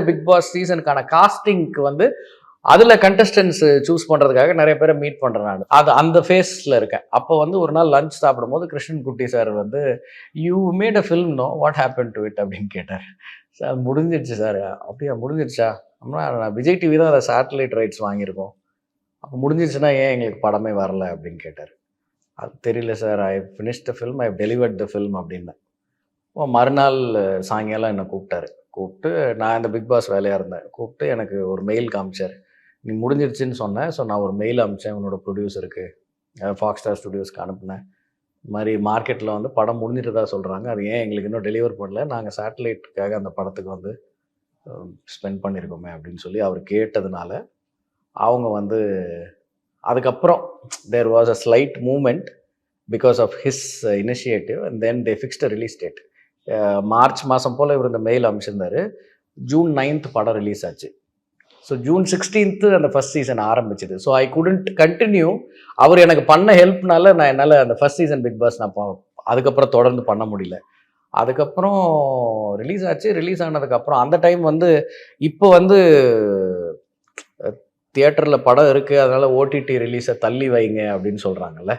Big pass சீசனுக்கான காஸ்டிங்க்கு வந்து அதில் contestants choose பண்ணுறதுக்காக நிறைய பேரை மீட் பண்ணுறேன் நான். அது அந்த ஃபேஸில் இருக்கேன். அப்போ வந்து ஒரு நாள் லஞ்ச் சாப்பிடும்போது கிருஷ்ணன் குட்டி சார் வந்து, you made a film know what happen to it அப்படின்னு கேட்டார். சார் முடிஞ்சிடுச்சு சார். அப்படியா முடிஞ்சிடுச்சா? அப்படின்னா நான் விஜய் டிவி தான் அதை சேட்டலைட் ரைட்ஸ் வாங்கியிருக்கோம். அப்போ முடிஞ்சிடுச்சுன்னா ஏன் எங்களுக்கு படமே வரல அப்படின்னு கேட்டார். அது தெரியல sir, I finish the film, I delivered the film அப்படின்னேன். மறுநாள் சாயங்காலம் என்னை கூப்பிட்டாரு. கூப்பிட்டு நான் இந்த பிக் பாஸ் வேலையாக இருந்தேன். கூப்பிட்டு எனக்கு ஒரு மெயில் காமிச்சார். நீ முடிஞ்சிருச்சுன்னு சொன்னேன். ஸோ நான் ஒரு மெயில் அனுப்பிச்சேன் உன்னோட ப்ரொடியூசருக்கு, ஃபாக்ஸ் ஸ்டார் ஸ்டுடியோஸ்க்கு அனுப்புனேன். இது மாதிரி மார்க்கெட்டில் வந்து படம் முடிஞ்சிட்டதா சொல்கிறாங்க. அது ஏன் எங்களுக்கு இன்னும் டெலிவர் பண்ணல, நாங்கள் சேட்டலைட்டுக்காக அந்த படத்துக்கு வந்து ஸ்பெண்ட் பண்ணியிருக்கோமே அப்படின்னு சொல்லி அவர் கேட்டதுனால அவங்க வந்து அதுக்கப்புறம் there was a slight moment because of his initiative and then they fixed release date. March மாதம் போல் இவர் இந்த மெயில் அனுப்பிச்சிருந்தாரு. ஜூன் 9th படம் ரிலீஸ் ஆச்சு. ஸோ ஜூன் 16th அந்த ஃபர்ஸ்ட் சீசன் ஆரம்பிச்சிது. So I couldn't continue. அவர் எனக்கு பண்ண ஹெல்ப்னால நான் என்னால் அந்த ஃபர்ஸ்ட் சீசன் பிக் பாஸ் நான் அதுக்கப்புறம் தொடர்ந்து பண்ண முடியல. அதுக்கப்புறம் ரிலீஸ் ஆச்சு. ரிலீஸ் ஆனதுக்கப்புறம் அந்த டைம் வந்து இப்போ வந்து தியேட்டரில் படம் இருக்குது அதனால் ஓடிடி ரிலீஸை தள்ளி வைங்க அப்படின்னு சொல்கிறாங்கல்ல.